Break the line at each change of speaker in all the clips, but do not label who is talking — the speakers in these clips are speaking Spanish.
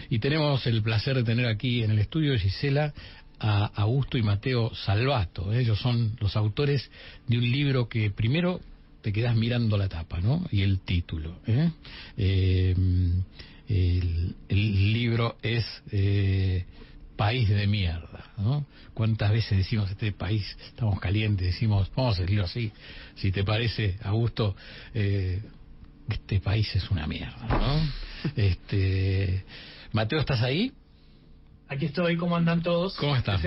Y tenemos el placer de tener aquí en el estudio de Gisela a Augusto y Mateo Salvato. Ellos son los autores de un libro que primero te quedás mirando la tapa, ¿no? Y el título. El libro es País de Mierda, ¿no? ¿Cuántas veces decimos este país, estamos calientes, decimos, vamos a decirlo así, si te parece, Augusto, este país es una mierda, ¿no? Mateo, ¿estás ahí?
Aquí estoy, ¿cómo andan todos?
¿Cómo estás?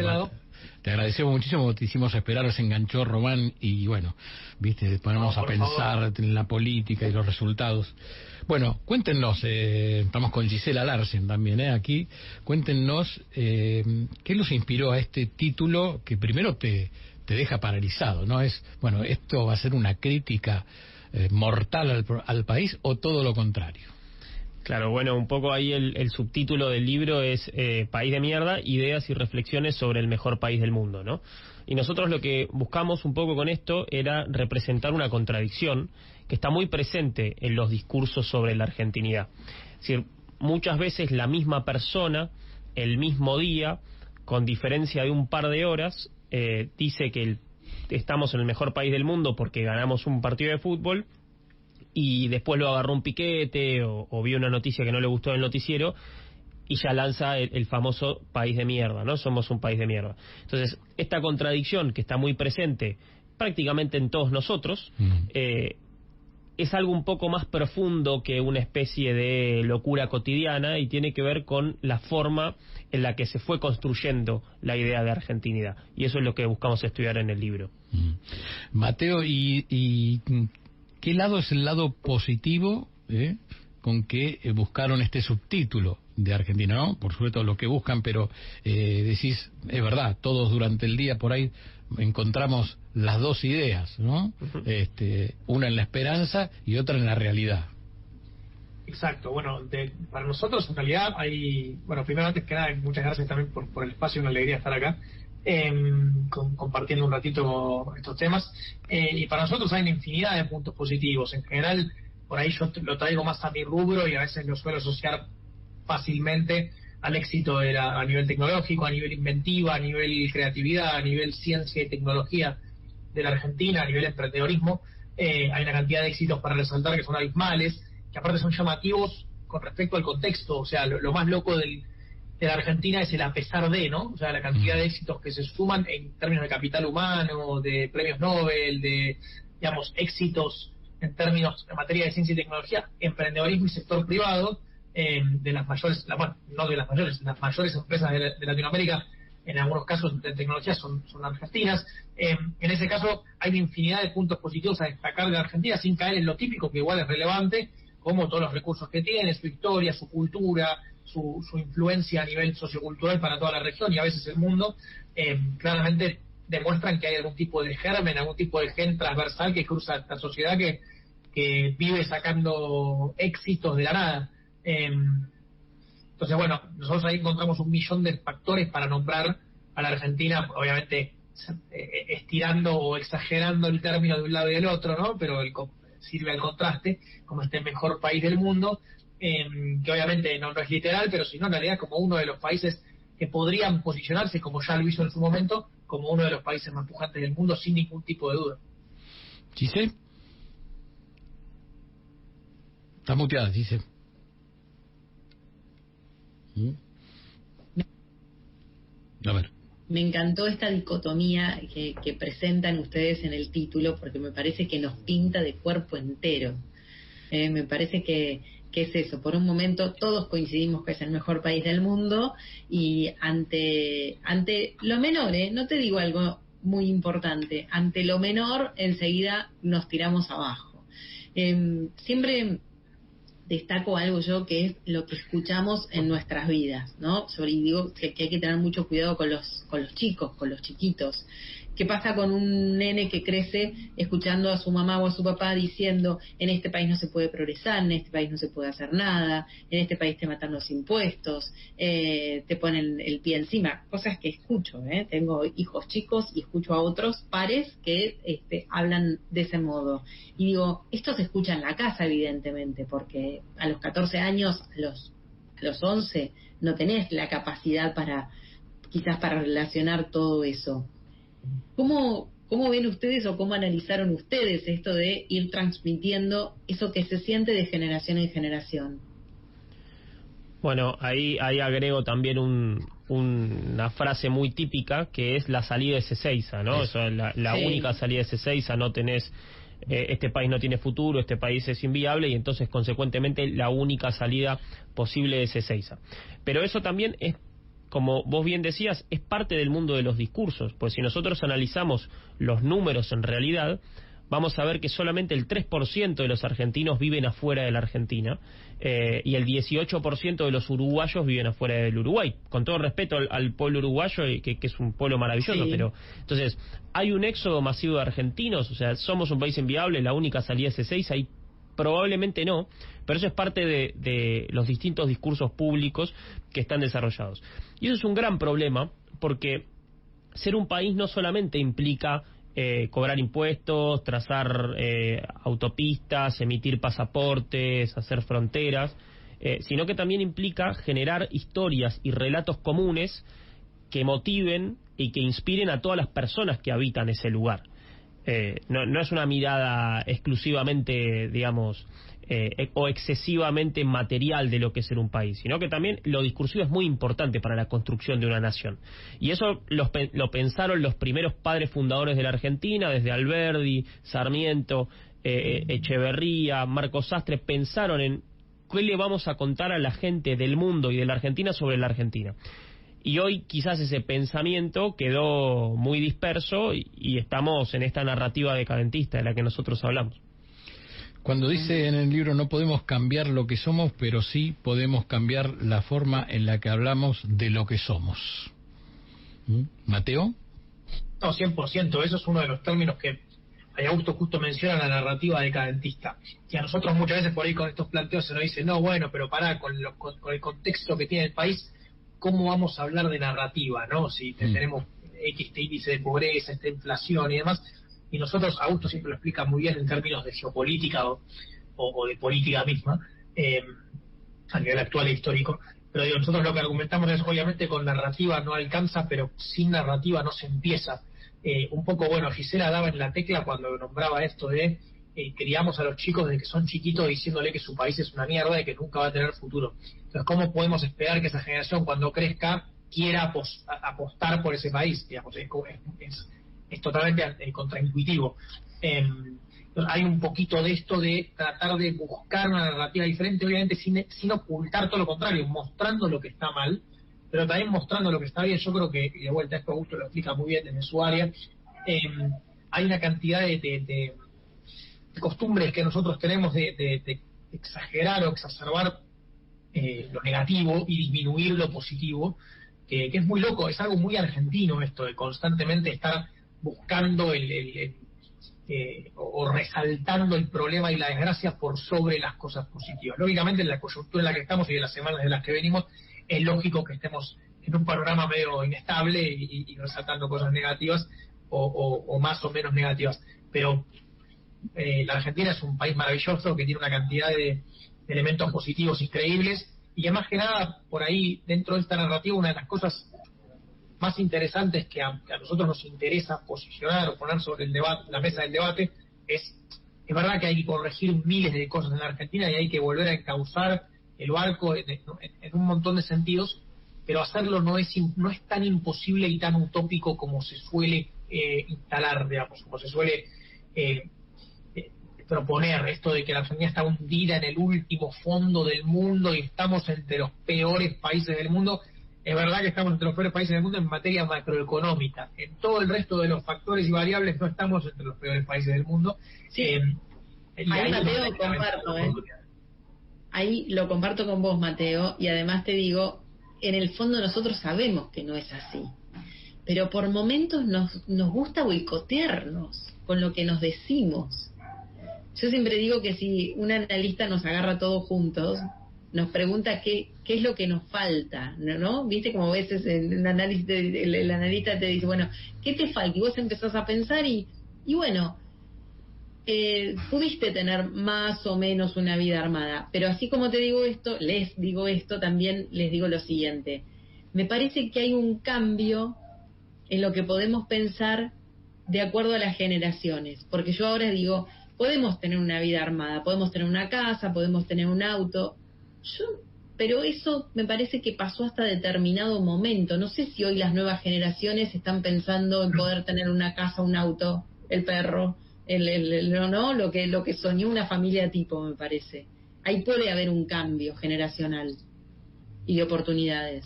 Te agradecemos muchísimo, te hicimos esperar, se enganchó Román y bueno, viste, ponemos a pensar en la política y los resultados. Bueno, cuéntenos, estamos con Gisela Larsen también, aquí, cuéntenos qué los inspiró a este título que primero te deja paralizado, ¿no? Es, bueno, ¿esto va a ser una crítica mortal al país o todo lo contrario?
Claro, bueno, un poco ahí el subtítulo del libro es País de Mierda, ideas y reflexiones sobre el mejor país del mundo, ¿no? Y nosotros lo que buscamos un poco con esto era representar una contradicción que está muy presente en los discursos sobre la argentinidad. Es decir, muchas veces la misma persona, el mismo día, con diferencia de un par de horas, dice que estamos en el mejor país del mundo porque ganamos un partido de fútbol, y después lo agarró un piquete o vio una noticia que no le gustó del noticiero y ya lanza el famoso país de mierda, ¿no? Somos un país de mierda. Entonces, esta contradicción que está muy presente prácticamente en todos nosotros, es algo un poco más profundo que una especie de locura cotidiana y tiene que ver con la forma en la que se fue construyendo la idea de argentinidad. Y eso es lo que buscamos estudiar en el libro.
Mateo, y ¿qué lado es el lado positivo con que buscaron este subtítulo de Argentina, ¿no? Por supuesto lo que buscan, pero decís, es verdad, todos durante el día por ahí encontramos las dos ideas, ¿no? Una en la esperanza y otra en la realidad.
Exacto, bueno, para nosotros en realidad hay, bueno, primero antes que nada, muchas gracias también por el espacio, una alegría estar acá. Compartiendo un ratito estos temas, y para nosotros hay una infinidad de puntos positivos. En general, por ahí yo lo traigo más a mi rubro y a veces lo suelo asociar fácilmente al éxito a nivel tecnológico, a nivel inventiva, a nivel creatividad, a nivel ciencia y tecnología de la Argentina, a nivel emprendedorismo. Hay una cantidad de éxitos para resaltar que son abismales, que aparte son llamativos con respecto al contexto. O sea, lo más loco de la Argentina es el a pesar de, ¿no? O sea, la cantidad de éxitos que se suman en términos de capital humano, de premios Nobel, de, digamos, éxitos en términos en materia de ciencia y tecnología, emprendedorismo y sector privado, de las mayores, bueno, no de las mayores empresas de Latinoamérica, en algunos casos de tecnología son argentinas. En ese caso hay una infinidad de puntos positivos a destacar de Argentina, sin caer en lo típico, que igual es relevante, como todos los recursos que tiene, su historia, su cultura, su influencia a nivel sociocultural para toda la región y a veces el mundo. Claramente demuestran que hay algún tipo de germen, algún tipo de gen transversal que cruza esta sociedad que vive sacando éxitos de la nada. Entonces, bueno, nosotros ahí encontramos un millón de factores para nombrar a la Argentina, obviamente estirando o exagerando el término de un lado y del otro, ¿no? Pero sirve al contraste, como este mejor país del mundo, que obviamente no es literal, pero sino en realidad como uno de los países que podrían posicionarse, como ya lo hizo en su momento, como uno de los países más pujantes del mundo, sin ningún tipo de duda.
¿Gise? Está muteada, Gise. A ver.
Me encantó esta dicotomía que presentan ustedes en el título, porque me parece que nos pinta de cuerpo entero. Me parece que es eso. Por un momento todos coincidimos que es el mejor país del mundo y ante lo menor, no te digo algo muy importante, ante lo menor enseguida nos tiramos abajo. Siempre destaco algo yo que es lo que escuchamos en nuestras vidas, ¿no? Y digo que hay que tener mucho cuidado con los chicos, con los chiquitos. ¿Qué pasa con un nene que crece escuchando a su mamá o a su papá diciendo en este país no se puede progresar, en este país no se puede hacer nada, en este país te matan los impuestos, te ponen el pie encima? Cosas que escucho, tengo hijos chicos y escucho a otros pares que hablan de ese modo. Y digo, esto se escucha en la casa evidentemente, porque a los 14 años, a los 11, no tenés la capacidad quizás para relacionar todo eso. ¿Cómo ven ustedes o cómo analizaron ustedes esto de ir transmitiendo eso que se siente de generación en generación?
Bueno, ahí agrego también una frase muy típica que es la salida de Ezeiza, ¿no? Eso, la
Sí.
única salida de Ezeiza, no tenés, este país no tiene futuro, este país es inviable y entonces consecuentemente la única salida posible es Ezeiza. Pero eso también es, como vos bien decías, es parte del mundo de los discursos, pues si nosotros analizamos los números en realidad, vamos a ver que solamente el 3% de los argentinos viven afuera de la Argentina y el 18% de los uruguayos viven afuera del Uruguay. Con todo respeto al pueblo uruguayo, que es un pueblo maravilloso,
Sí.
pero entonces hay un éxodo masivo de argentinos, o sea, somos un país inviable, la única salida es Ezeiza, ahí probablemente no, pero eso es parte de los distintos discursos públicos que están desarrollados. Y eso es un gran problema, porque ser un país no solamente implica cobrar impuestos, trazar autopistas, emitir pasaportes, hacer fronteras, sino que también implica generar historias y relatos comunes que motiven y que inspiren a todas las personas que habitan ese lugar. No es una mirada exclusivamente, digamos, o excesivamente material de lo que es ser un país, sino que también lo discursivo es muy importante para la construcción de una nación. Y eso lo pensaron los primeros padres fundadores de la Argentina, desde Alberdi, Sarmiento, Echeverría, Marcos Sastre, pensaron en qué le vamos a contar a la gente del mundo y de la Argentina sobre la Argentina. Y hoy quizás ese pensamiento quedó muy disperso y estamos en esta narrativa decadentista de la que nosotros hablamos.
Cuando dice en el libro no podemos cambiar lo que somos, pero sí podemos cambiar la forma en la que hablamos de lo que somos. ¿Mateo?
No, 100%. Eso es uno de los términos que Augusto justo menciona, la narrativa decadentista. Y a nosotros muchas veces por ahí con estos planteos se nos dice, no, bueno, pero pará, con el contexto que tiene el país, ¿cómo vamos a hablar de narrativa, no? Si tenemos este índice de pobreza, esta inflación y demás. Y nosotros, Augusto siempre lo explica muy bien en términos de geopolítica o de política misma, a nivel actual e histórico. Pero digo, nosotros lo que argumentamos es, obviamente con narrativa no alcanza, pero sin narrativa no se empieza. Un poco, bueno, Gisela daba en la tecla cuando nombraba esto de criamos a los chicos desde que son chiquitos diciéndole que su país es una mierda y que nunca va a tener futuro. Entonces, ¿cómo podemos esperar que esa generación cuando crezca quiera apostar por ese país? Digamos, es totalmente contraintuitivo. Hay un poquito de esto de tratar de buscar una narrativa diferente, obviamente sin ocultar todo lo contrario, mostrando lo que está mal, pero también mostrando lo que está bien. Yo creo que, y de vuelta esto Augusto lo explica muy bien desde su área, hay una cantidad de costumbres que nosotros tenemos de exagerar o exacerbar lo negativo y disminuir lo positivo, que es muy loco, es algo muy argentino esto de constantemente estar buscando o resaltando el problema y la desgracia por sobre las cosas positivas. Lógicamente en la coyuntura en la que estamos y en las semanas de las que venimos es lógico que estemos en un panorama medio inestable y resaltando cosas negativas o más o menos negativas, pero la Argentina es un país maravilloso que tiene una cantidad de elementos positivos increíbles y que más que nada por ahí dentro de esta narrativa una de las cosas más interesantes que a nosotros nos interesa posicionar o poner sobre el debate, la mesa del debate, es verdad que hay que corregir miles de cosas en la Argentina y hay que volver a encauzar el barco en un montón de sentidos, pero hacerlo no es tan imposible y tan utópico como se suele instalar, digamos, como se suele proponer, esto de que la Argentina está hundida en el último fondo del mundo y estamos entre los peores países del mundo. Es verdad que estamos entre los peores países del mundo en materia macroeconómica. En todo el resto de los factores y variables no estamos entre los peores países del mundo.
Sí. Ahí, Mateo, comparto. Ahí lo comparto con vos, Mateo, y además te digo, en el fondo nosotros sabemos que no es así. Pero por momentos nos gusta boicotearnos con lo que nos decimos. Yo siempre digo que si un analista nos agarra todos juntos, nos pregunta qué es lo que nos falta, ¿no? Viste como a veces en un análisis el analista te dice, bueno, ¿qué te falta? Y vos empezás a pensar y bueno, pudiste tener más o menos una vida armada, pero así como te digo esto, les digo esto, también les digo lo siguiente. Me parece que hay un cambio en lo que podemos pensar de acuerdo a las generaciones, porque yo ahora digo, podemos tener una vida armada, podemos tener una casa, podemos tener un auto, pero eso me parece que pasó hasta determinado momento. No sé si hoy las nuevas generaciones están pensando en poder tener una casa, un auto, el perro, no, lo que soñó una familia tipo, me parece. Ahí puede haber un cambio generacional y de oportunidades,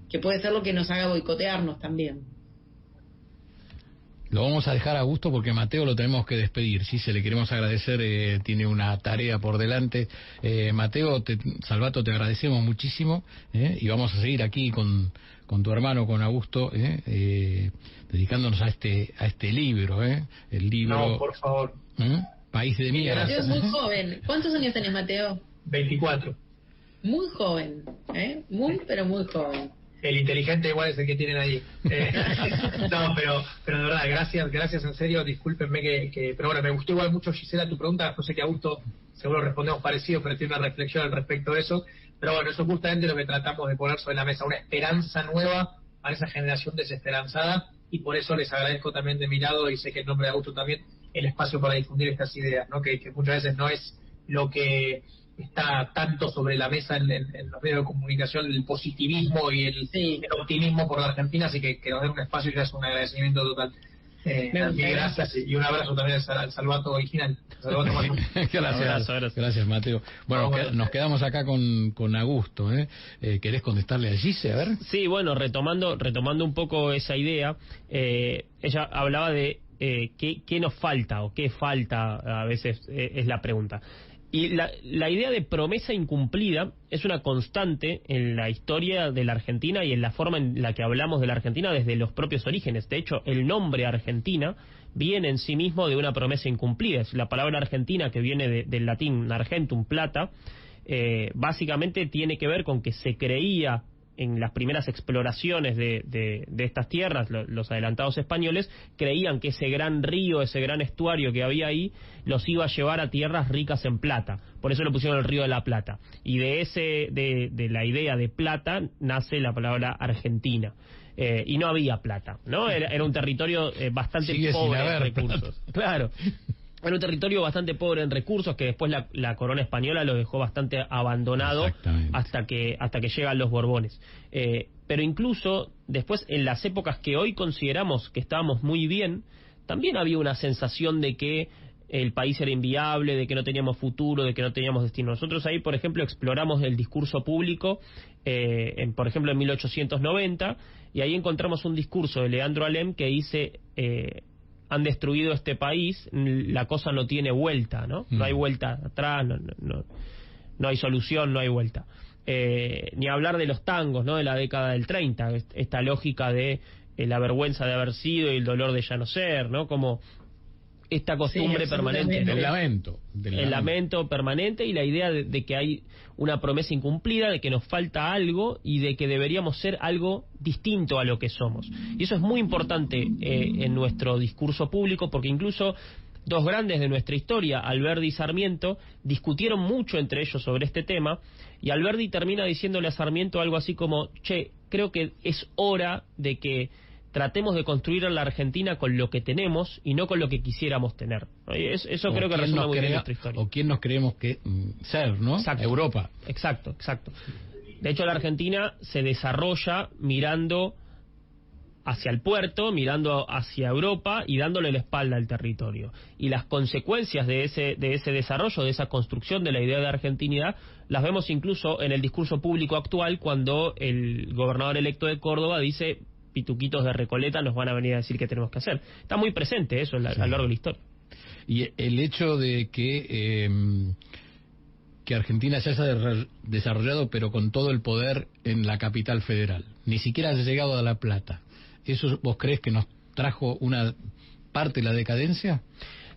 que puede ser lo que nos haga boicotearnos también.
Lo vamos a dejar a gusto porque Mateo lo tenemos que despedir. Sí, se le queremos agradecer, tiene una tarea por delante. Mateo, Salvato, te agradecemos muchísimo, y vamos a seguir aquí con tu hermano, con Augusto, dedicándonos a este libro, el libro.
No, por favor.
País de Mierda.
Mateo es muy joven. ¿Cuántos años tenés, Mateo?
24.
Muy joven, muy, pero muy joven.
El inteligente igual es el que tienen ahí. No, pero de verdad, gracias en serio, discúlpenme pero bueno, me gustó igual mucho, Gisela, tu pregunta. No sé que Augusto seguro respondemos parecido, pero tiene una reflexión al respecto de eso. Pero bueno, eso es justamente lo que tratamos de poner sobre la mesa, una esperanza nueva a esa generación desesperanzada, y por eso les agradezco también de mi lado, y sé que en nombre de Augusto también, el espacio para difundir estas ideas, ¿no? Que muchas veces no es lo que está tanto sobre la mesa en los medios de comunicación, el positivismo y el optimismo por la Argentina, así que nos den un espacio y ya es un agradecimiento total. Gracias, y un abrazo también al Salvato original.
Gracias, Mateo. Bueno, nos quedamos acá con Augusto. ¿Querés contestarle a Gise? A ver.
Sí, bueno, retomando un poco esa idea, ella hablaba de qué nos falta o qué falta, a veces es la pregunta. Y la idea de promesa incumplida es una constante en la historia de la Argentina y en la forma en la que hablamos de la Argentina desde los propios orígenes. De hecho, el nombre Argentina viene en sí mismo de una promesa incumplida. Es la palabra Argentina, que viene del latín argentum, plata, básicamente tiene que ver con que se creía en las primeras exploraciones de estas tierras, los adelantados españoles creían que ese gran río, ese gran estuario que había ahí, los iba a llevar a tierras ricas en plata. Por eso le pusieron el Río de la Plata. Y de la idea de plata nace la palabra Argentina. Y no había plata, ¿no? Era un territorio bastante pobre en recursos. Claro. Era un territorio bastante pobre en recursos, que después la corona española lo dejó bastante abandonado hasta que llegan los Borbones. Pero incluso después, en las épocas que hoy consideramos que estábamos muy bien, también había una sensación de que el país era inviable, de que no teníamos futuro, de que no teníamos destino. Nosotros ahí, por ejemplo, exploramos el discurso público, por ejemplo, en 1890, y ahí encontramos un discurso de Leandro Alem que dice... han destruido este país, la cosa no tiene vuelta, ¿no? No hay vuelta atrás, no hay solución, no hay vuelta. Ni hablar de los tangos, ¿no? De la década del 30, esta lógica de la vergüenza de haber sido y el dolor de ya no ser, ¿no? Como esta costumbre permanente.
El
lamento permanente y la idea de que hay una promesa incumplida, de que nos falta algo y de que deberíamos ser algo distinto a lo que somos. Y eso es muy importante en nuestro discurso público, porque incluso dos grandes de nuestra historia, Alberdi y Sarmiento, discutieron mucho entre ellos sobre este tema, y Alberdi termina diciéndole a Sarmiento algo así como: che, creo que es hora de que tratemos de construir a la Argentina con lo que tenemos y no con lo que quisiéramos tener. Eso creo que resume muy bien nuestra historia.
O quién nos creemos que ser, ¿no?
Exacto.
Europa.
Exacto. De hecho, la Argentina se desarrolla mirando hacia el puerto, mirando hacia Europa y dándole la espalda al territorio. Y las consecuencias de ese desarrollo, de esa construcción de la idea de argentinidad, las vemos incluso en el discurso público actual, cuando el gobernador electo de Córdoba dice: pituquitos de Recoleta nos van a venir a decir qué tenemos que hacer. Está muy presente eso a lo largo de la historia.
Y el hecho de que Argentina se haya desarrollado, pero con todo el poder en la capital federal, ni siquiera ha llegado a La Plata, ¿eso vos crees que nos trajo una parte de la decadencia?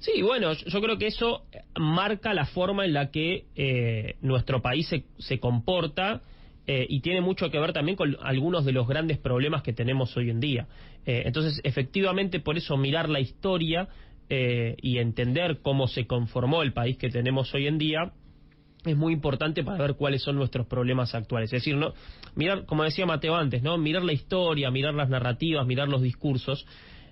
Sí, bueno, yo creo que eso marca la forma en la que nuestro país se comporta, y tiene mucho que ver también con algunos de los grandes problemas que tenemos hoy en día. Entonces, efectivamente, por eso mirar la historia y entender cómo se conformó el país que tenemos hoy en día, es muy importante para ver cuáles son nuestros problemas actuales. Es decir, no mirar, como decía Mateo antes, ¿no? Mirar la historia, mirar las narrativas, mirar los discursos,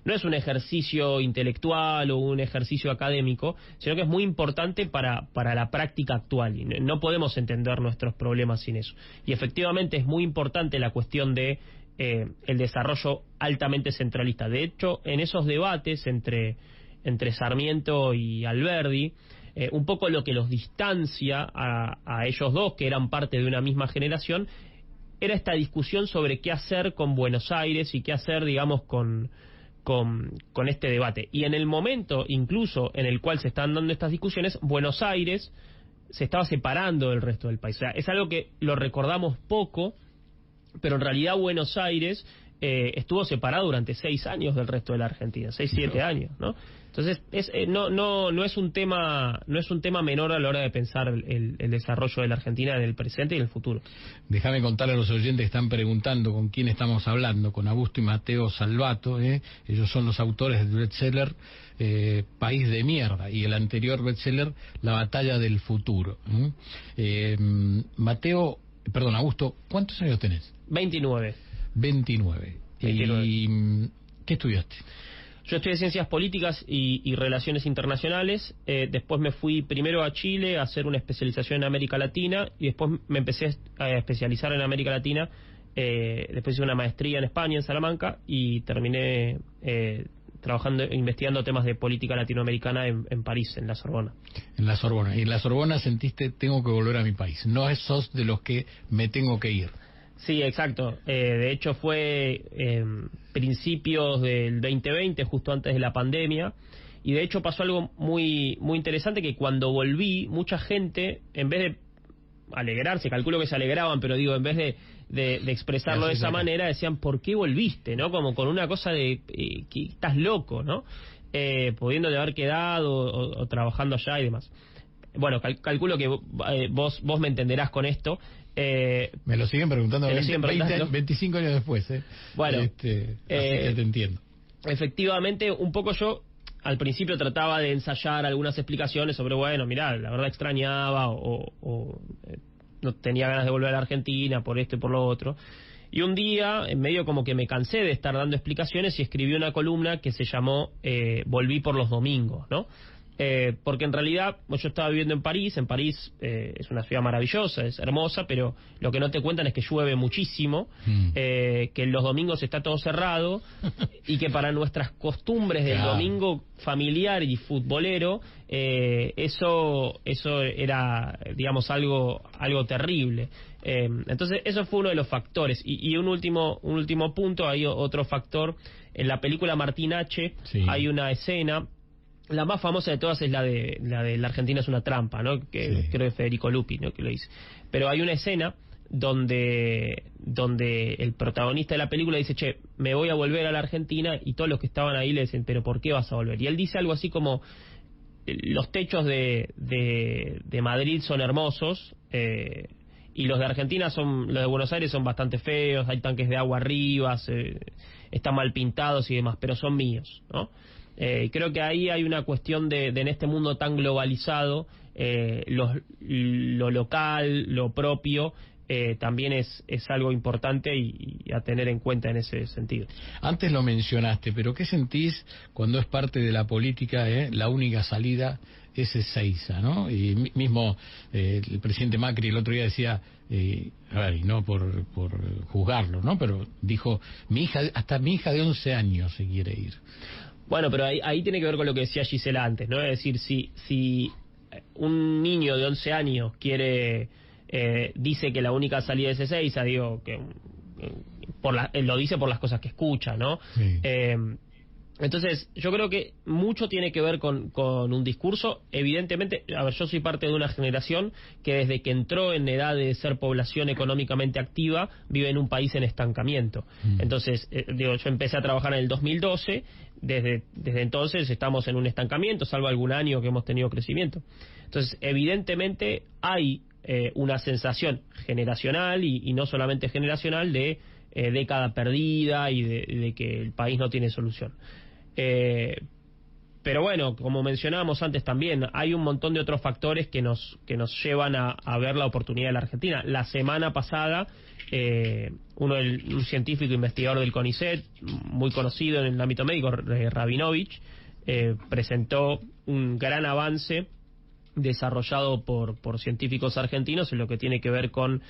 no es un ejercicio intelectual o un ejercicio académico, sino que es muy importante para la práctica actual, y no podemos entender nuestros problemas sin eso. Y efectivamente es muy importante la cuestión de el desarrollo altamente centralista. De hecho, en esos debates entre Sarmiento y Alberdi, un poco lo que los distancia a ellos dos, que eran parte de una misma generación, era esta discusión sobre qué hacer con Buenos Aires y qué hacer, digamos, con este debate. Y en el momento incluso en el cual se están dando estas discusiones, Buenos Aires se estaba separando del resto del país. O sea, es algo que lo recordamos poco, pero en realidad Buenos Aires estuvo separado durante 6 años del resto de la Argentina, 6-7 años, ¿no? Entonces no es un tema menor a la hora de pensar el desarrollo de la Argentina en el presente y en el futuro.
Déjame contarle a los oyentes que están preguntando con quién estamos hablando, con Augusto y Mateo Salvato, ellos son los autores del bestseller País de Mierda, y el anterior bestseller La Batalla del Futuro. Augusto, ¿cuántos años tenés?
29.
29. ¿Y qué estudiaste?
Yo estudié Ciencias Políticas y Relaciones Internacionales, después me fui primero a Chile a hacer una especialización en América Latina, y después me empecé a especializar en América Latina, después hice una maestría en España, en Salamanca, y terminé investigando temas de política latinoamericana en París, en la Sorbona.
En la Sorbona. Y en la Sorbona sentiste, tengo que volver a mi país, no sos de los que me tengo que ir.
Sí, exacto. De hecho fue principios del 2020, justo antes de la pandemia, y de hecho pasó algo muy interesante, que cuando volví, mucha gente, en vez de alegrarse, calculo que se alegraban, pero digo, en vez de expresarlo de esa manera, decían, ¿por qué volviste? ¿No? Como con una cosa de que estás loco, ¿no? Pudiendo de haber quedado o trabajando allá y demás. Bueno, calculo que vos me entenderás con esto.
Me lo siguen preguntando 25 años después.
Bueno,
así que te entiendo.
Efectivamente, un poco yo al principio trataba de ensayar algunas explicaciones sobre, bueno, mirá, la verdad extrañaba o no tenía ganas de volver a la Argentina por esto y por lo otro. Y un día, en medio como que me cansé de estar dando explicaciones, y escribí una columna que se llamó Volví por los domingos, ¿no? Porque en realidad yo estaba viviendo en París es una ciudad maravillosa, es hermosa, pero lo que no te cuentan es que llueve muchísimo, que los domingos está todo cerrado, y que para nuestras costumbres del domingo familiar y futbolero, eso era, digamos, algo terrible. Entonces eso fue uno de los factores, y un último punto, hay otro factor. En la película Martín H. Sí. Hay una escena, la más famosa de todas es la de La Argentina es una trampa, ¿no? Que sí. Creo que Federico Lupi, ¿no? Que lo dice. Pero hay una escena donde el protagonista de la película dice, che, me voy a volver a la Argentina, y todos los que estaban ahí le dicen, pero ¿por qué vas a volver? Y él dice algo así como, los techos de Madrid son hermosos, y los de Argentina los de Buenos Aires son bastante feos, hay tanques de agua arriba, están mal pintados y demás, pero son míos, ¿no? Creo que ahí hay una cuestión de en este mundo tan globalizado, lo local, lo propio, también es algo importante y a tener en cuenta en ese sentido.
Antes lo mencionaste, pero ¿qué sentís cuando es parte de la política, la única salida es Ezeiza, ¿no? Y mismo el presidente Macri el otro día decía, a ver, y no por juzgarlo, ¿no? Pero dijo, hasta mi hija de 11 años se quiere ir.
Bueno, pero ahí tiene que ver con lo que decía Gisela antes, ¿no? Es decir, si un niño de 11 años dice que la única salida es Ezeiza, digo, que lo dice por las cosas que escucha, ¿no? Sí. Entonces, yo creo que mucho tiene que ver con un discurso. Evidentemente, a ver, yo soy parte de una generación que desde que entró en edad de ser población económicamente activa, vive en un país en estancamiento. Entonces, yo empecé a trabajar en el 2012, desde entonces estamos en un estancamiento, salvo algún año que hemos tenido crecimiento. Entonces, evidentemente hay una sensación generacional y no solamente generacional de década perdida y de que el país no tiene solución. Pero bueno, como mencionábamos antes también, hay un montón de otros factores que nos llevan a ver la oportunidad de la Argentina. La semana pasada, un científico investigador del CONICET, muy conocido en el ámbito médico, Rabinovich, presentó un gran avance desarrollado por científicos argentinos en lo que tiene que ver con,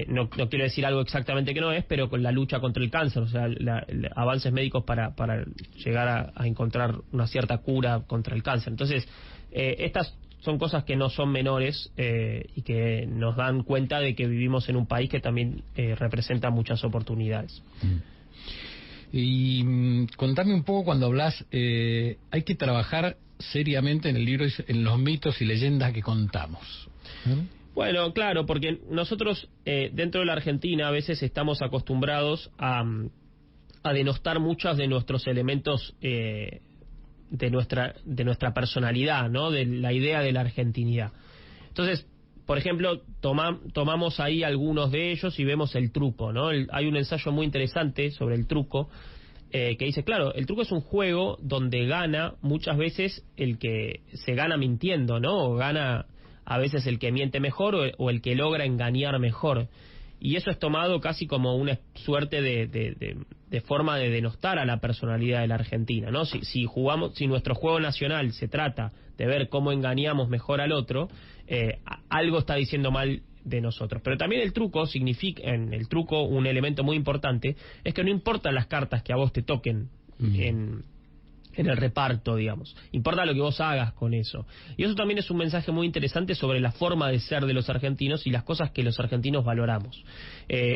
no quiero decir algo exactamente que no es, pero con la lucha contra el cáncer, o sea, avances médicos para llegar a encontrar una cierta cura contra el cáncer. Entonces, estas son cosas que no son menores y que nos dan cuenta de que vivimos en un país que también representa muchas oportunidades.
Y contame un poco, cuando hablas, hay que trabajar seriamente en el libro en los mitos y leyendas que contamos.
Bueno, claro, porque nosotros dentro de la Argentina a veces estamos acostumbrados a denostar muchos de nuestros elementos de nuestra personalidad, ¿no? De la idea de la argentinidad. Entonces, por ejemplo, tomamos ahí algunos de ellos y vemos el truco, ¿no? Hay un ensayo muy interesante sobre el truco que dice, claro, el truco es un juego donde gana muchas veces el que se gana mintiendo, ¿no? O gana a veces el que miente mejor o el que logra engañar mejor. Y eso es tomado casi como una suerte de forma de denostar a la personalidad de la Argentina, ¿no? Si nuestro juego nacional se trata de ver cómo engañamos mejor al otro, algo está diciendo mal de nosotros. Pero también el truco significa, en el truco un elemento muy importante es que no importan las cartas que a vos te toquen en el reparto, digamos. Importa lo que vos hagas con eso. Y eso también es un mensaje muy interesante sobre la forma de ser de los argentinos y las cosas que los argentinos valoramos.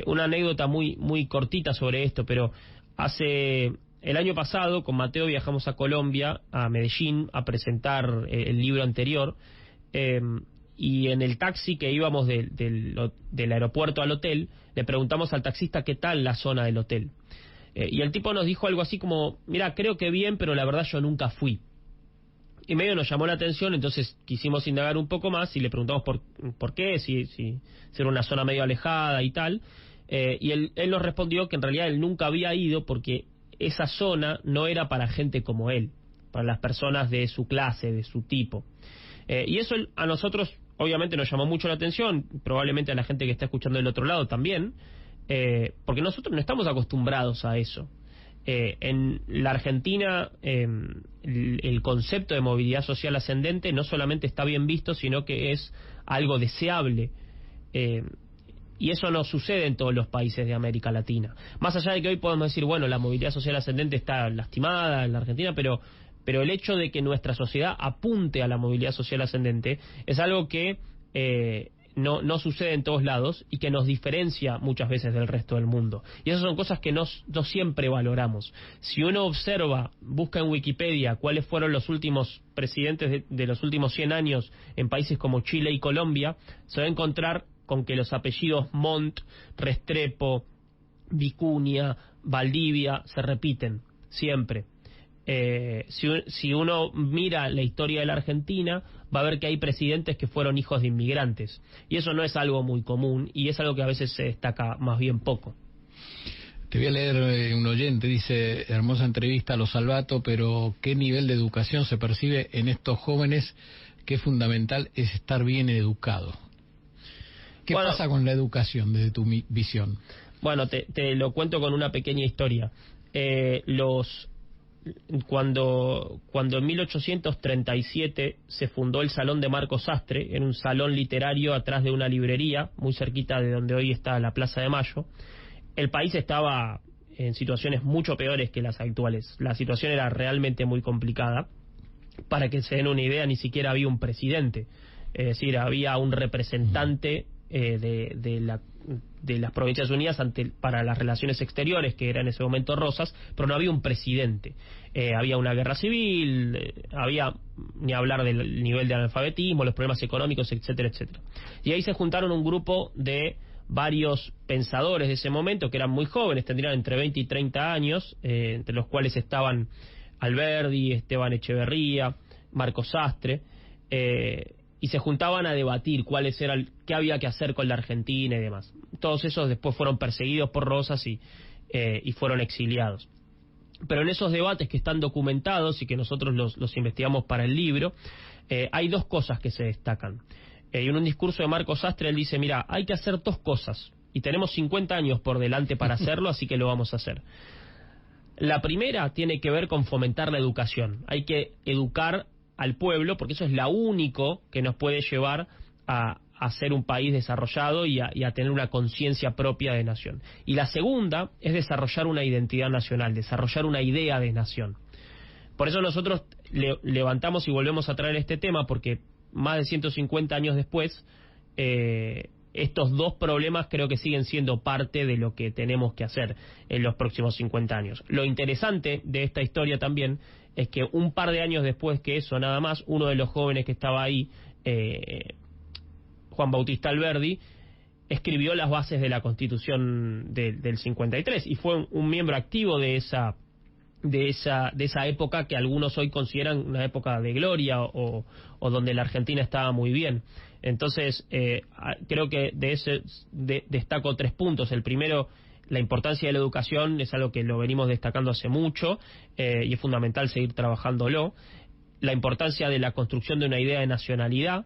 Una anécdota muy, muy cortita sobre esto, pero el año pasado con Mateo viajamos a Colombia, a Medellín, a presentar el libro anterior, y en el taxi que íbamos del aeropuerto al hotel, le preguntamos al taxista qué tal la zona del hotel. Y el tipo nos dijo algo así como, mira, creo que bien, pero la verdad yo nunca fui. Y medio nos llamó la atención, entonces quisimos indagar un poco más y le preguntamos por qué, si era una zona medio alejada y tal. Y él nos respondió que en realidad él nunca había ido porque esa zona no era para gente como él, para las personas de su clase, de su tipo. Y eso a nosotros obviamente nos llamó mucho la atención, probablemente a la gente que está escuchando del otro lado también, porque nosotros no estamos acostumbrados a eso. En la Argentina el concepto de movilidad social ascendente no solamente está bien visto, sino que es algo deseable. Y eso no sucede en todos los países de América Latina. Más allá de que hoy podemos decir, bueno, la movilidad social ascendente está lastimada en la Argentina, pero el hecho de que nuestra sociedad apunte a la movilidad social ascendente es algo que no sucede en todos lados y que nos diferencia muchas veces del resto del mundo. Y esas son cosas que no siempre valoramos. Si uno busca en Wikipedia cuáles fueron los últimos presidentes de los últimos 100 años en países como Chile y Colombia, se va a encontrar con que los apellidos Montt, Restrepo, Vicuña, Valdivia se repiten siempre. Si uno mira la historia de la Argentina, va a ver que hay presidentes que fueron hijos de inmigrantes. Y eso no es algo muy común y es algo que a veces se destaca más bien poco.
Te voy a leer un oyente, dice, hermosa entrevista a los Salvato, pero ¿qué nivel de educación se percibe en estos jóvenes? Qué fundamental es estar bien educado. ¿Qué pasa con la educación desde tu visión?
Bueno, te lo cuento con una pequeña historia. Cuando en 1837 se fundó el Salón de Marcos Sastre, en un salón literario atrás de una librería, muy cerquita de donde hoy está la Plaza de Mayo, el país estaba en situaciones mucho peores que las actuales. La situación era realmente muy complicada. Para que se den una idea, ni siquiera había un presidente. Es decir, había un representante de las Provincias Unidas para las relaciones exteriores, que era en ese momento Rosas, pero no había un presidente. Había una guerra civil, había ni hablar del nivel de analfabetismo, los problemas económicos, etcétera, etcétera. Y ahí se juntaron un grupo de varios pensadores de ese momento, que eran muy jóvenes, tendrían entre 20 y 30 años, entre los cuales estaban Alberdi, Esteban Echeverría, Marcos Sastre, y se juntaban a debatir qué había que hacer con la Argentina y demás. Todos esos después fueron perseguidos por Rosas y fueron exiliados. Pero en esos debates que están documentados y que nosotros los investigamos para el libro, hay dos cosas que se destacan. Y en un discurso de Marcos Sastre él dice, mira, hay que hacer dos cosas y tenemos 50 años por delante para hacerlo, así que lo vamos a hacer. La primera tiene que ver con fomentar la educación. Hay que educar al pueblo porque eso es lo único que nos puede llevar a ser un país desarrollado y a tener una conciencia propia de nación. Y la segunda es desarrollar una identidad nacional, desarrollar una idea de nación. Por eso nosotros levantamos y volvemos a traer este tema, porque más de 150 años después, estos dos problemas creo que siguen siendo parte de lo que tenemos que hacer en los próximos 50 años. Lo interesante de esta historia también es que un par de años después que eso, nada más, uno de los jóvenes que estaba ahí, Juan Bautista Alberdi, escribió las bases de la Constitución del 53 y fue un miembro activo de esa época que algunos hoy consideran una época de gloria o donde la Argentina estaba muy bien. Entonces, creo que destaco 3 puntos. El primero, la importancia de la educación, es algo que lo venimos destacando hace mucho y es fundamental seguir trabajándolo. La importancia de la construcción de una idea de nacionalidad.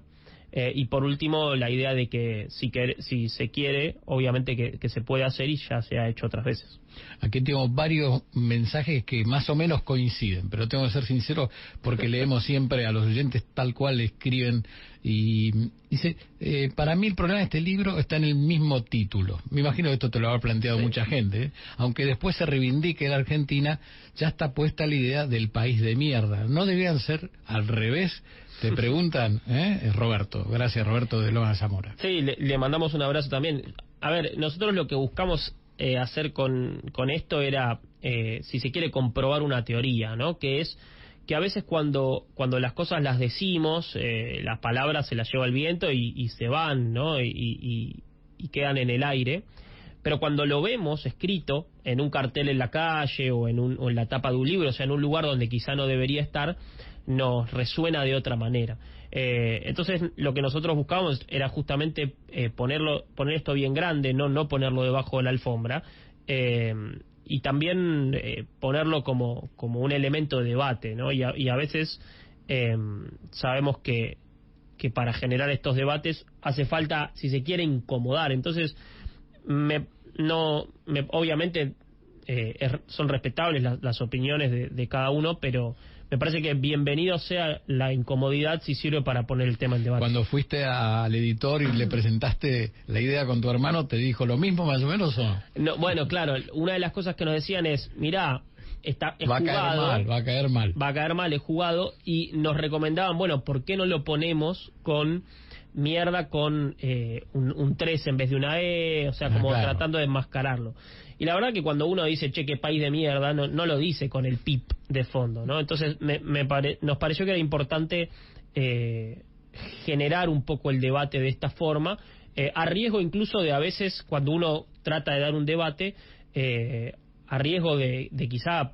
Y por último, la idea de que si se quiere, obviamente que se puede hacer y ya se ha hecho otras veces.
Aquí tengo varios mensajes que más o menos coinciden, pero tengo que ser sincero porque leemos siempre a los oyentes tal cual escriben. Y dice, para mí el problema de este libro está en el mismo título. Me imagino que esto te lo habrá planteado mucha gente, aunque después se reivindique la Argentina, ya está puesta la idea del país de mierda. ¿No debían ser al revés? Te preguntan, Roberto. Gracias, Roberto de Loma de Zamora.
Sí, le mandamos un abrazo también. A ver, nosotros lo que buscamos hacer con esto era, si se quiere, comprobar una teoría, ¿no? Que es que a veces cuando las cosas las decimos, las palabras se las lleva el viento y se van, ¿no? Y quedan en el aire. Pero cuando lo vemos escrito en un cartel en la calle o en la tapa de un libro, o sea, en un lugar donde quizá no debería estar, nos resuena de otra manera. Entonces lo que nosotros buscábamos era justamente poner esto bien grande, no ponerlo debajo de la alfombra, y también ponerlo como un elemento de debate, ¿no? Y a veces sabemos que para generar estos debates hace falta, si se quiere, incomodar. Entonces obviamente son respetables las opiniones de cada uno, pero me parece que bienvenido sea la incomodidad si sirve para poner el tema en debate.
Cuando fuiste al editor y le presentaste la idea con tu hermano, ¿te dijo lo mismo más o menos o no?
No, bueno, claro, una de las cosas que nos decían es, mirá, es
va
jugado,
va a caer mal,
es jugado, y nos recomendaban, bueno, ¿por qué no lo ponemos con mierda con un 3 en vez de una E? O sea, como claro, tratando de enmascararlo. Y la verdad que cuando uno dice, che, qué país de mierda, no lo dice con el pip de fondo, ¿no? Entonces nos pareció que era importante generar un poco el debate de esta forma, a riesgo incluso de a veces, cuando uno trata de dar un debate, a riesgo de quizá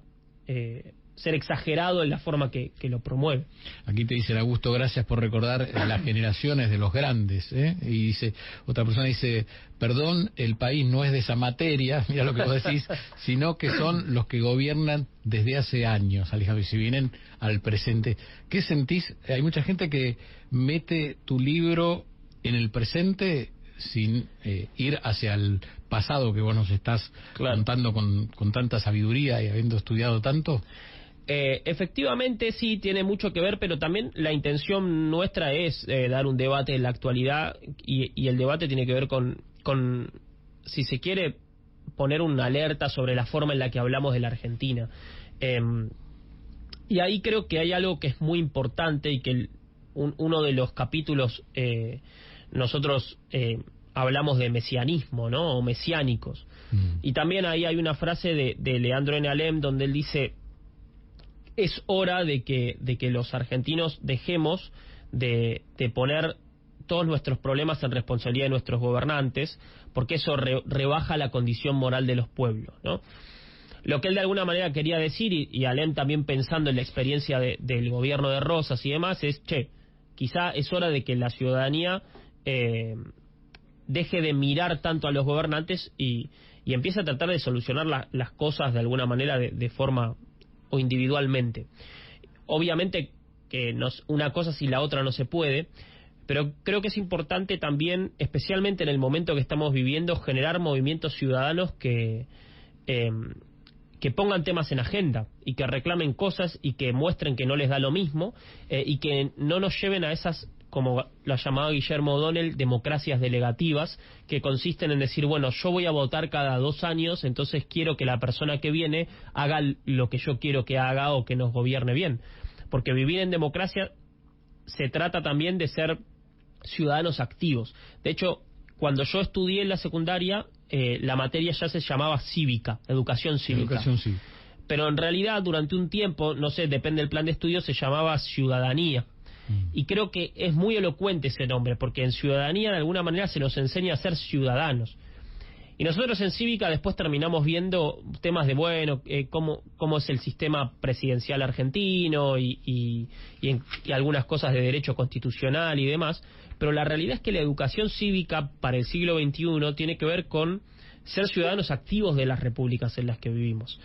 ser exagerado en la forma que lo promueve.
Aquí te dice Augusto, gracias por recordar las generaciones de los grandes, Y dice, otra persona dice, perdón, el país no es de esa materia, mira lo que vos decís, sino que son los que gobiernan desde hace años, Alejandro, y si vienen al presente. ¿Qué sentís? Hay mucha gente que mete tu libro en el presente sin ir hacia el pasado que vos nos estás contando con tanta sabiduría y habiendo estudiado tanto.
Efectivamente sí, tiene mucho que ver, pero también la intención nuestra es dar un debate en la actualidad y el debate tiene que ver con, si se quiere, poner una alerta sobre la forma en la que hablamos de la Argentina. Y ahí creo que hay algo que es muy importante y que uno de los capítulos nosotros hablamos de mesianismo, ¿no? O mesiánicos. Y también ahí hay una frase de Leandro N. Alem donde él dice: es hora de que los argentinos dejemos de poner todos nuestros problemas en responsabilidad de nuestros gobernantes, porque eso rebaja la condición moral de los pueblos, ¿no? Lo que él de alguna manera quería decir, y Alem también pensando en la experiencia del gobierno de Rosas y demás, es, quizá es hora de que la ciudadanía deje de mirar tanto a los gobernantes y empiece a tratar de solucionar las cosas de alguna manera de forma o individualmente. Obviamente que una cosa sin la otra no se puede, pero creo que es importante también, especialmente en el momento que estamos viviendo, generar movimientos ciudadanos que pongan temas en agenda y que reclamen cosas y que muestren que no les da lo mismo, y que no nos lleven a esas, como lo llamaba Guillermo O'Donnell, democracias delegativas, que consisten en decir, bueno, yo voy a votar cada 2 años, entonces quiero que la persona que viene haga lo que yo quiero que haga o que nos gobierne bien. Porque vivir en democracia se trata también de ser ciudadanos activos. De hecho, cuando yo estudié en la secundaria, la materia ya se llamaba cívica, educación cívica. Pero en realidad durante un tiempo, no sé, depende del plan de estudio, se llamaba ciudadanía. Y creo que es muy elocuente ese nombre, porque en ciudadanía de alguna manera se nos enseña a ser ciudadanos. Y nosotros en cívica después terminamos viendo temas de, bueno, cómo es el sistema presidencial argentino y algunas cosas de derecho constitucional y demás. Pero la realidad es que la educación cívica para el siglo XXI tiene que ver con ser ciudadanos activos de las repúblicas en las que vivimos.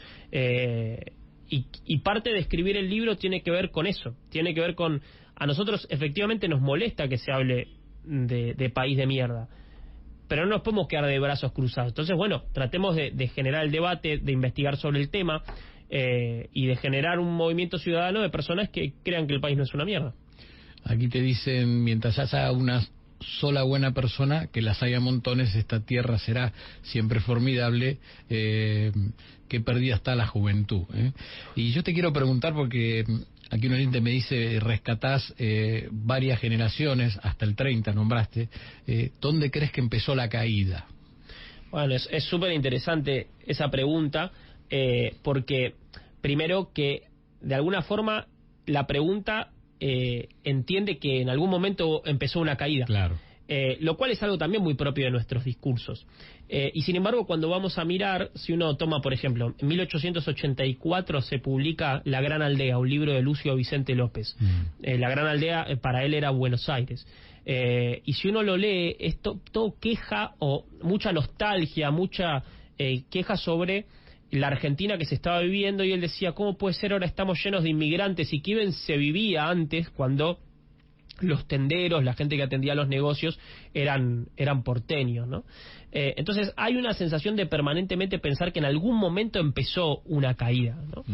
Y parte de escribir el libro tiene que ver con eso. Tiene que ver con... A nosotros efectivamente nos molesta que se hable de país de mierda, pero no nos podemos quedar de brazos cruzados. Entonces, bueno, tratemos de generar el debate, de investigar sobre el tema, y de generar un movimiento ciudadano de personas que crean que el país no es una mierda.
Aquí te dicen, mientras haya una sola buena persona, que las haya montones, esta tierra será siempre formidable, que perdida está la juventud. Y yo te quiero preguntar, porque aquí un oyente me dice, rescatás varias generaciones, hasta el 30 nombraste, ¿dónde crees que empezó la caída?
Bueno, es súper interesante esa pregunta, porque primero que de alguna forma la pregunta entiende que en algún momento empezó una caída.
Claro.
Lo cual es algo también muy propio de nuestros discursos. Y sin embargo, cuando vamos a mirar, si uno toma, por ejemplo, en 1884 se publica La Gran Aldea, un libro de Lucio Vicente López. La Gran Aldea para él era Buenos Aires. Y si uno lo lee, esto todo queja o mucha nostalgia, mucha queja sobre la Argentina que se estaba viviendo, y él decía, ¿cómo puede ser ahora estamos llenos de inmigrantes? Y que se vivía antes cuando los tenderos, la gente que atendía los negocios eran porteños, ¿no? Entonces hay una sensación de permanentemente pensar que en algún momento empezó una caída, ¿no?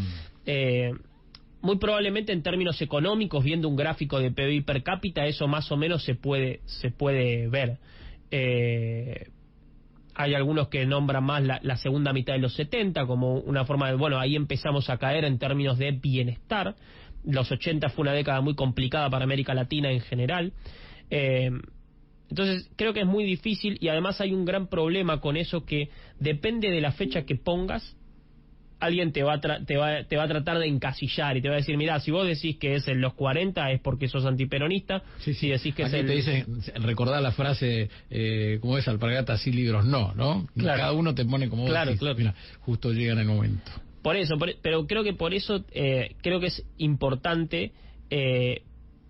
Muy probablemente en términos económicos, viendo un gráfico de PBI per cápita, eso más o menos se puede ver. Hay algunos que nombran más la segunda mitad de los 70 como una forma de, bueno, ahí empezamos a caer en términos de bienestar. Los 80 fue una década muy complicada para América Latina en general. Entonces creo que es muy difícil, y además hay un gran problema con eso, que depende de la fecha que pongas, alguien te va a tratar de encasillar y te va a decir, mirá, si vos decís que es en los 40 es porque sos antiperonista.
Sí.
Si decís que
aquí
es
te dicen, recordar la frase, ¿cómo es? Alpargatas y libros no. Claro. Cada uno te pone como vos decís. Claro. Mira, justo llega en el momento.
Por eso, pero creo que por eso creo que es importante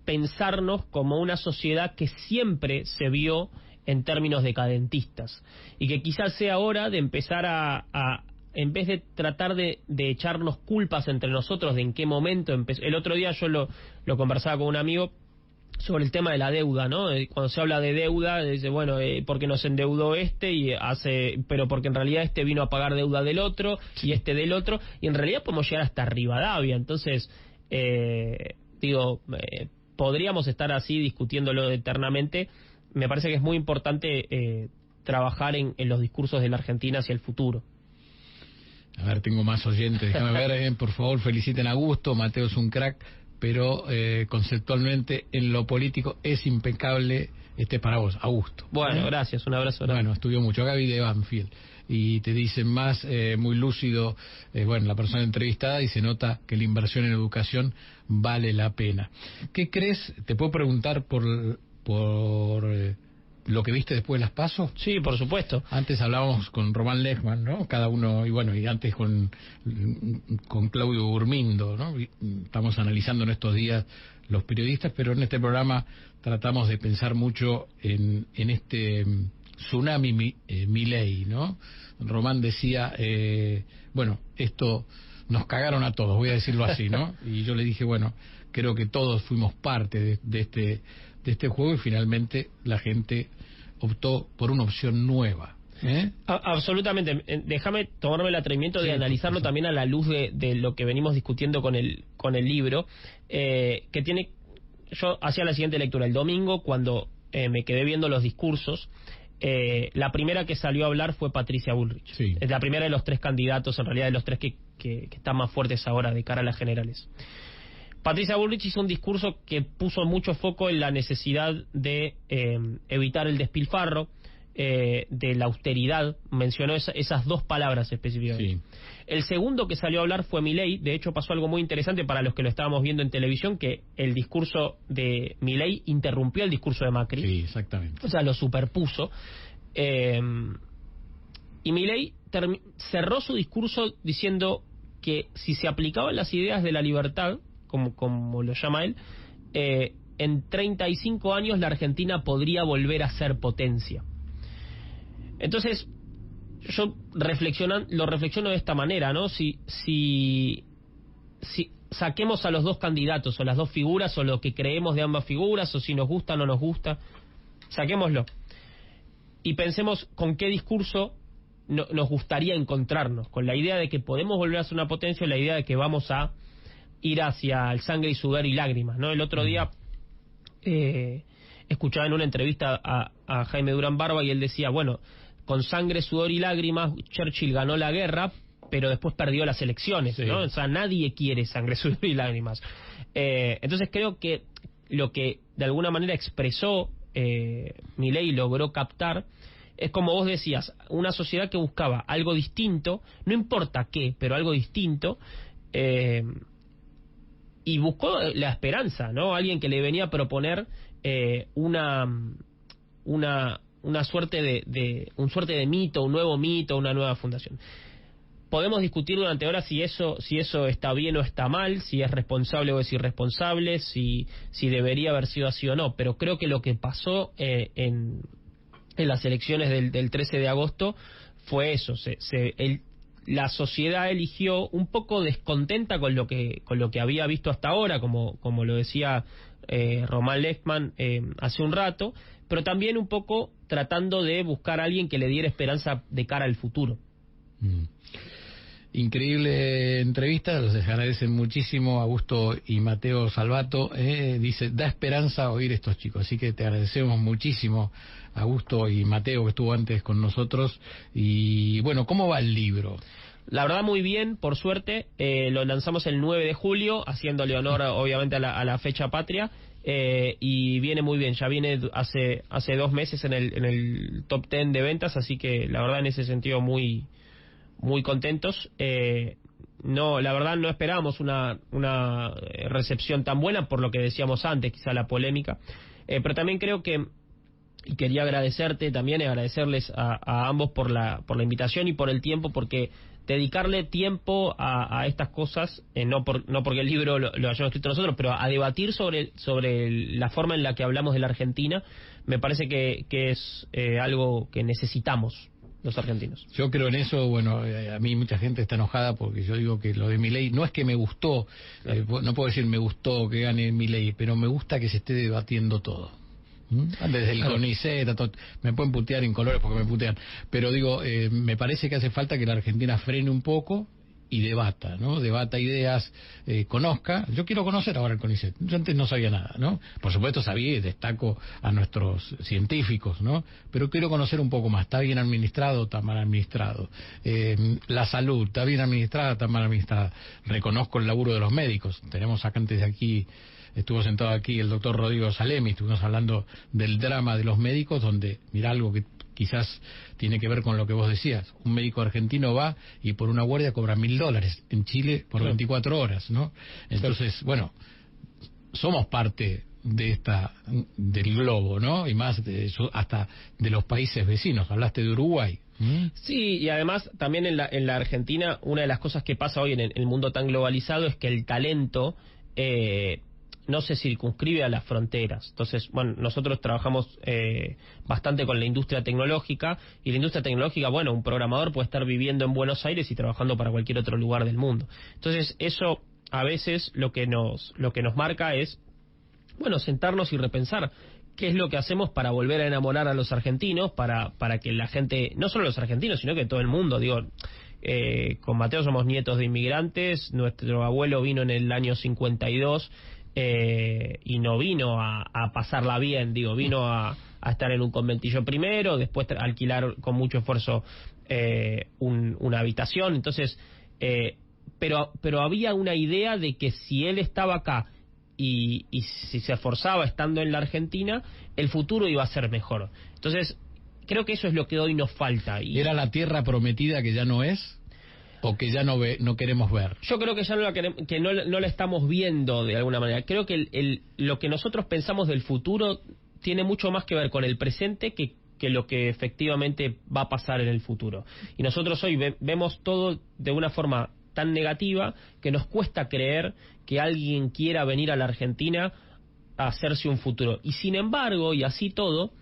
pensarnos como una sociedad que siempre se vio en términos decadentistas, y que quizás sea hora de empezar a en vez de tratar de echarnos culpas entre nosotros de en qué momento empezó. El otro día yo lo conversaba con un amigo sobre el tema de la deuda, ¿no? Cuando se habla de deuda, dice, bueno, porque nos endeudó pero porque en realidad vino a pagar deuda del otro, y del otro, y en realidad podemos llegar hasta Rivadavia. Entonces, podríamos estar así discutiéndolo eternamente. Me parece que es muy importante trabajar en los discursos de la Argentina hacia el futuro.
A ver, tengo más oyentes, déjame ver, por favor, feliciten a Augusto. Mateo es un crack, pero conceptualmente en lo político es impecable. Para vos, Augusto.
Bueno, gracias, un abrazo grande.
Bueno, estudió mucho, Gaby de Banfield, y te dicen más, muy lúcido, la persona entrevistada, y se nota que la inversión en educación vale la pena. ¿Qué crees? Te puedo preguntar por lo que viste después de las PASO.
Sí, por supuesto.
Antes hablábamos con Román Lechman, ¿no? Cada uno, y antes con Claudio Gurmindo, ¿no? Estamos analizando en estos días los periodistas, pero en este programa tratamos de pensar mucho en este tsunami Milei, ¿no? Román decía, esto nos cagaron a todos, voy a decirlo así, ¿no? Y yo le dije, bueno, creo que todos fuimos parte de este juego y finalmente la gente optó por una opción nueva.
Absolutamente. Déjame tomarme el atrevimiento de analizarlo también a la luz de lo que venimos discutiendo con el libro, que tiene... Yo hacía la siguiente lectura. El domingo, cuando me quedé viendo los discursos, la primera que salió a hablar fue Patricia Bullrich.
Sí.
Es la primera de los 3 candidatos, en realidad de los 3 que están más fuertes ahora de cara a las generales. Patricia Bullrich hizo un discurso que puso mucho foco en la necesidad de evitar el despilfarro, de la austeridad. Mencionó esas 2 palabras específicamente.
Sí.
El segundo que salió a hablar fue Milei. De hecho pasó algo muy interesante para los que lo estábamos viendo en televisión, que el discurso de Milei interrumpió el discurso de Macri.
Sí, exactamente.
O sea, lo superpuso. Y Milei cerró su discurso diciendo que si se aplicaban las ideas de la libertad, como lo llama él, en 35 años la Argentina podría volver a ser potencia. Entonces, yo lo reflexiono de esta manera, ¿no? Si saquemos a los 2 candidatos, o las 2 figuras, o lo que creemos de ambas figuras, o si nos gusta o no nos gusta, saquémoslo. Y pensemos con qué discurso nos gustaría encontrarnos, con la idea de que podemos volver a ser una potencia, o la idea de que vamos a ir hacia el sangre y sudor y lágrimas, ¿no? El otro día escuchaba en una entrevista a Jaime Durán Barba y él decía, bueno, con sangre, sudor y lágrimas Churchill ganó la guerra, pero después perdió las elecciones, ¿no? O sea, nadie quiere sangre, sudor y lágrimas. Entonces creo que lo que de alguna manera expresó Milei y logró captar es, como vos decías, una sociedad que buscaba algo distinto, no importa qué, pero algo distinto, y buscó la esperanza, ¿no? Alguien que le venía a proponer una suerte de mito, un nuevo mito, una nueva fundación. Podemos discutir durante horas si eso está bien o está mal, si es responsable o es irresponsable, si debería haber sido así o no, pero creo que lo que pasó en las elecciones del 13 de agosto fue eso. La sociedad eligió un poco descontenta con lo que había visto hasta ahora, como lo decía Román Lechman hace un rato, pero también un poco tratando de buscar a alguien que le diera esperanza de cara al futuro.
Increíble entrevista, los agradecen muchísimo Augusto y Mateo Salvato. Dice, da esperanza oír estos chicos, así que te agradecemos muchísimo, Augusto y Mateo, que estuvo antes con nosotros. Y bueno, ¿cómo va el libro?
La verdad muy bien, por suerte. Lo lanzamos el 9 de julio, haciéndole honor obviamente a la fecha patria, y viene muy bien. Ya viene hace 2 meses en el top 10 de ventas, así que la verdad en ese sentido muy contentos. No, la verdad no esperábamos una recepción tan buena, por lo que decíamos antes, quizá la polémica, pero también creo que, y quería agradecerte también, y agradecerles a ambos por la invitación y por el tiempo, porque dedicarle tiempo a estas cosas, no porque el libro lo hayamos escrito nosotros, pero a debatir sobre la forma en la que hablamos de la Argentina, me parece que es algo que necesitamos los argentinos.
Yo creo en eso. Bueno, a mí mucha gente está enojada porque yo digo que lo de Milei no es que me gustó, no puedo decir me gustó que gane Milei, pero me gusta que se esté debatiendo todo. Desde el CONICET, me pueden putear en colores porque me putean, pero digo, me parece que hace falta que la Argentina frene un poco y debata, ¿no? Debata ideas, conozca. Yo quiero conocer ahora el CONICET. Yo antes no sabía nada, ¿no? Por supuesto sabía y destaco a nuestros científicos, ¿no? Pero quiero conocer un poco más. ¿Está bien administrado? ¿Está mal administrado? La salud, ¿está bien administrada? ¿Está mal administrada? Reconozco el laburo de los médicos. Tenemos acá antes de aquí, estuvo sentado aquí el doctor Rodrigo Salemi, estuvimos hablando del drama de los médicos, donde, mira, algo que quizás tiene que ver con lo que vos decías. Un médico argentino va y por una guardia cobra $1.000, en Chile por 24 horas, ¿no? Entonces, bueno, somos parte del globo, ¿no? Y más hasta de los países vecinos. Hablaste de Uruguay.
Sí, y además también en la Argentina, una de las cosas que pasa hoy en el mundo tan globalizado es que el talento no se circunscribe a las fronteras. Entonces, bueno, nosotros trabajamos bastante con la industria tecnológica, y la industria tecnológica, bueno, un programador puede estar viviendo en Buenos Aires y trabajando para cualquier otro lugar del mundo. Entonces, eso a veces lo que nos marca es, bueno, sentarnos y repensar qué es lo que hacemos para volver a enamorar a los argentinos, para que la gente, no solo los argentinos, sino que todo el mundo, digo, con Mateo somos nietos de inmigrantes, nuestro abuelo vino en el año 52 y no vino a pasarla bien, digo, vino a estar en un conventillo primero, después alquilar con mucho esfuerzo una habitación. Entonces, pero había una idea de que si él estaba acá y si se esforzaba estando en la Argentina, el futuro iba a ser mejor. Entonces, creo que eso es lo que hoy nos falta. Y
¿era la tierra prometida que ya no es? ¿O que ya no queremos ver?
Yo creo que ya no la estamos viendo de alguna manera. Creo que lo que nosotros pensamos del futuro tiene mucho más que ver con el presente que lo que efectivamente va a pasar en el futuro. Y nosotros hoy vemos todo de una forma tan negativa que nos cuesta creer que alguien quiera venir a la Argentina a hacerse un futuro. Y sin embargo, y así todo,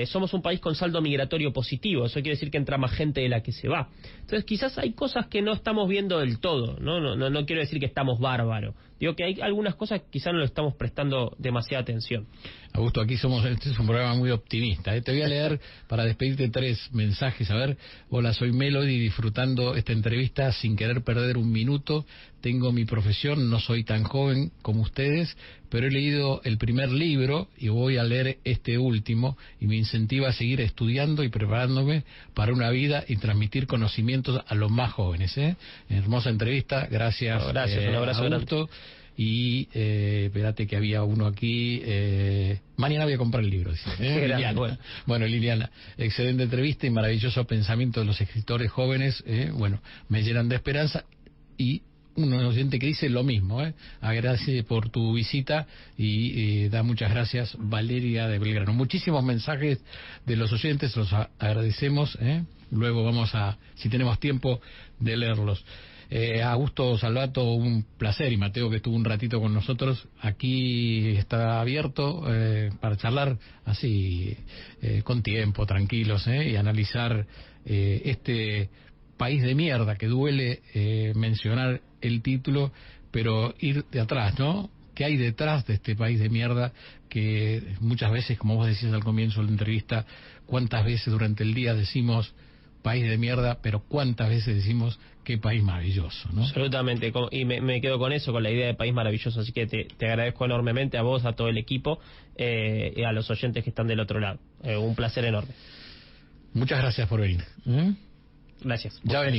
somos un país con saldo migratorio positivo. Eso quiere decir que entra más gente de la que se va. Entonces quizás hay cosas que no estamos viendo del todo. No quiero decir que estamos bárbaros. Digo que hay algunas cosas que quizás no le estamos prestando demasiada atención.
Augusto, aquí este es un programa muy optimista. Te voy a leer para despedirte 3 mensajes. A ver, hola, soy Melody, disfrutando esta entrevista sin querer perder un minuto. Tengo mi profesión, no soy tan joven como ustedes, pero he leído el primer libro y voy a leer este último, y me incentiva a seguir estudiando y preparándome para una vida y transmitir conocimientos a los más jóvenes. Hermosa entrevista, gracias.
Gracias, un abrazo,
Augusto. Y espérate que había uno aquí, mañana voy a comprar el libro, dice, Liliana. Bueno, Liliana, excelente entrevista y maravilloso pensamiento de los escritores jóvenes, bueno, me llenan de esperanza. Y un oyente que dice lo mismo, agradece por tu visita y da muchas gracias, Valeria de Belgrano. Muchísimos mensajes de los oyentes, los agradecemos, luego vamos a, si tenemos tiempo, de leerlos. Augusto Salvato, un placer, y Mateo, que estuvo un ratito con nosotros. Aquí está abierto para charlar así, con tiempo, tranquilos, y analizar este país de mierda, que duele mencionar el título, pero ir de atrás, ¿no? ¿Qué hay detrás de este país de mierda que muchas veces, como vos decías al comienzo de la entrevista, cuántas veces durante el día decimos país de mierda, pero cuántas veces decimos qué país maravilloso, ¿no?
Absolutamente, y me quedo con eso, con la idea de país maravilloso, así que te agradezco enormemente a vos, a todo el equipo y a los oyentes que están del otro lado. Un placer enorme.
Muchas gracias por venir.
Gracias.
Ya venimos.